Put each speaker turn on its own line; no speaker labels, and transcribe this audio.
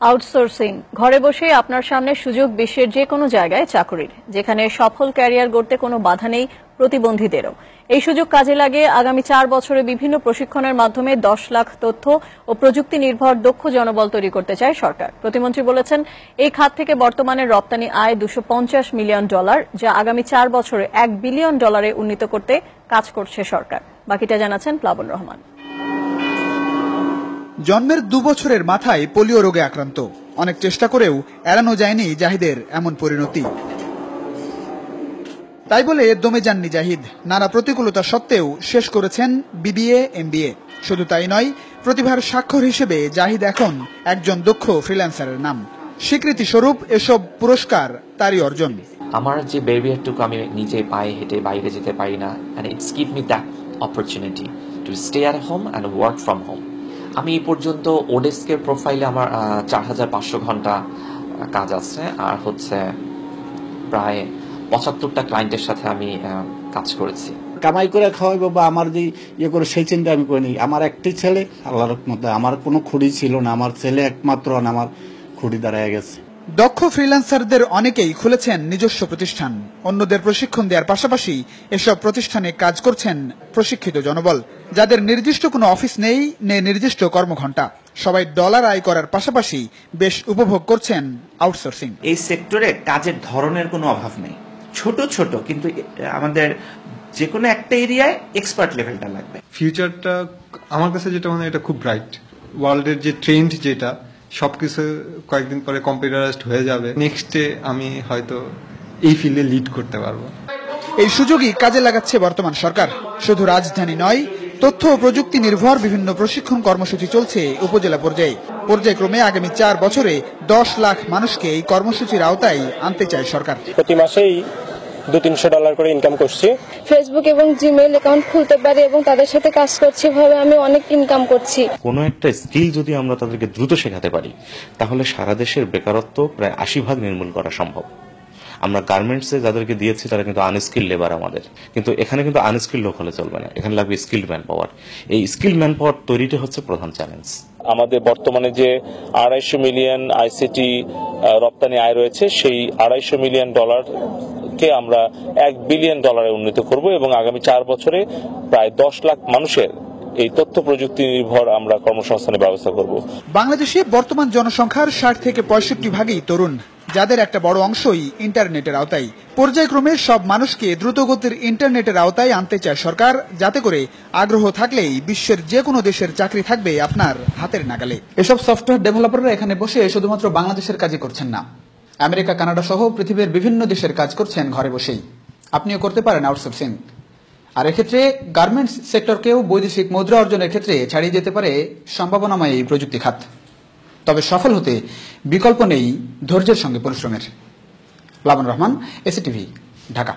Outsourcing ঘরে বসেই আপনার সামনে সুযোগ বিশ্বের যে কোনো জায়গায় চাকরির, যেখানে সফল ক্যারিয়ার গড়তে কোনো বাধা নেই প্রতিবন্ধীদেরও। এই সুযোগ কাজে লাগিয়ে আগামী 4 বছরে বিভিন্ন প্রশিক্ষণের মাধ্যমে 10 লাখ তথ্য ও প্রযুক্তি নির্ভর দক্ষ জনবল তৈরি করতে চায় সরকার। প্রতিমন্ত্রী বলেছেন, এই খাত থেকে বর্তমানে রপ্তানি আয় $250 মিলিয়ন, যা আগামী 4 বছরে $1 বিলিয়ন উন্নীত করতে কাজ করছে সরকার। বাকিটা জানাচ্ছেন প্লাবন রহমান।
জন্মের 2 বছরের মাথায় পোলিও রোগে আক্রান্ত, অনেক চেষ্টা করেও এড়ানো যায়নি জাহিদের এমন পরিণতি। তাই বলে দমে যাননি জাহিদ। নানা প্রতিকূলতা সত্ত্বেও শেষ করেছেন বিবিএ, এমবিএ। শুধু তাই নয়, প্রতিভার স্বাক্ষর হিসেবে জাহিদ এখন একজন দক্ষ ফ্রিল্যান্সারের নাম। স্বীকৃতি স্বরূপ এসব পুরস্কার তারই অর্জন।
আমার যে ব্যারিয়ারটুকু আমি নিজে পায়ে হেঁটে বাইরে যেতে পারি না, and it's give me that opportunity to stay at home and work from home. আমি এই পর্যন্ত ওডেস্কের প্রোফাইলে আমার 4500 ঘন্টা কাজ আছে, আর হচ্ছে প্রায় 75টা ক্লায়েন্টের সাথে আমি কাজ করেছি।
কামাই করে খাওয়াইবো বা আমার যে ইয়ে করে সেই চিন্তা আমি করিনি। আমার একটি ছেলে, আল্লাহর রহমতে আমার কোনো খুঁড়ি ছিল না, আমার ছেলে একমাত্র আমার খুঁড়ি দাঁড়ায় গেছে।
দক্ষ ফ্রিল্যান্সারদের অনেকেই খুলেছেন নিজস্ব প্রতিষ্ঠান। অন্যদের প্রশিক্ষণ দেওয়ার পাশাপাশি এসব প্রতিষ্ঠানে কাজ করছেন প্রশিক্ষিত জনবল, যাদের নির্দিষ্ট কোনো অফিস নেই, নির্দিষ্ট কর্মঘণ্টা। সবাই ডলার আয় করার পাশাপাশি বেশ উপভোগ করছেন আউটসোর্সিং।
এই সেক্টরে কাজের ধরনের কোনো অভাব নেই, ছোট ছোট, কিন্তু আমাদের যে কোনো একটা এরিয়ায় এক্সপার্ট লেভেলটা লাগবে।
ফিউচারটা আমার কাছে যেটা মনে হয়, এটা খুব ব্রাইট। ওয়ার্ল্ডের যে ট্রেন্ড, যেটা সবকিছু কয়েকদিন পরে কম্পিউটারাইজড হয়ে যাবে, নেক্সটে আমি হয়তো এই ফিল্ডে লিড করতে পারবো।
এই সুযোগই কাজে লাগাচ্ছে বর্তমান সরকার। শুধু রাজধানী নয়, তথ্য ও প্রযুক্তি নির্ভর বিভিন্ন প্রশিক্ষণ কর্মসূচি চলছে উপজেলা পর্যায়ে। পর্যায়ক্রমে আগামী 4 বছরে 10 লাখ মানুষকে এই কর্মসূচির আওতায় আনতে চায় সরকার।
প্রতি মাসেই $200-300 করে ইনকাম করছি।
ফেসবুক এবং জিমেইল অ্যাকাউন্ট খুলতে পারি এবং তাদের সাথে কাজ করছি, ভাবে আমি অনেক ইনকাম করছি।
কোনো একটা স্কিল যদি আমরা তাদেরকে দ্রুত শেখাতে পারি, তাহলে সারা দেশের বেকারত্ব প্রায় 80% নির্মূল করা সম্ভব। আমরা গার্মেন্টসে যাদেরকে দিয়েছি তারা কিন্তু আনস্কিল লেবার আমাদের, কিন্তু এখানে কিন্তু আনস্কিল লোক হলে চলবে না, এখানে লাগবে স্কিল্ড ম্যান পাওয়ার। এই স্কিল্ড ম্যান পাওয়ার তৈরিটা হচ্ছে প্রধান চ্যালেঞ্জ।
আমাদের বর্তমানে যে $250 মিলিয়ন আইসিটি রপ্তানি আয় রয়েছে, সেই $250 মিলিয়ন কে আমরা $1 বিলিয়ন উন্নীত করব এবং আগামী 4 বছরে প্রায় 10 লাখ মানুষের এই তথ্য প্রযুক্তি নির্ভর আমরা কর্মসংস্থানের ব্যবস্থা করব।
বাংলাদেশে বর্তমান জনসংখ্যার 60 থেকে 65% তরুণ, যাদের একটা বড় অংশই ইন্টারনেটের আওতায়। পর্যায়ক্রমে সব মানুষকে দ্রুতগতির ইন্টারনেটের আওতায় আনতে চায় সরকার, যাতে করে আগ্রহ থাকলেই বিশ্বের যে কোনো দেশের চাকরি থাকবে আপনার হাতের নাগালে। এসব সফটওয়্যার ডেভেলপাররা এখানে বসে শুধুমাত্র বাংলাদেশের কাজই করছেন না, আমেরিকা, কানাডা সহ পৃথিবীর বিভিন্ন দেশের কাজ করছেন ঘরে বসেই। আপনিও করতে পারেন আউটসোর্সিং। আর এক্ষেত্রে গার্মেন্টস সেক্টরকেও বৈদেশিক মুদ্রা অর্জনের ক্ষেত্রে ছাড়িয়ে যেতে পারে সম্ভাবনাময় এই প্রযুক্তি খাত। তবে সফল হতে বিকল্প নেই ধৈর্যের সঙ্গে পরিশ্রমের। প্লাবন রহমান, এসিটিভি, ঢাকা।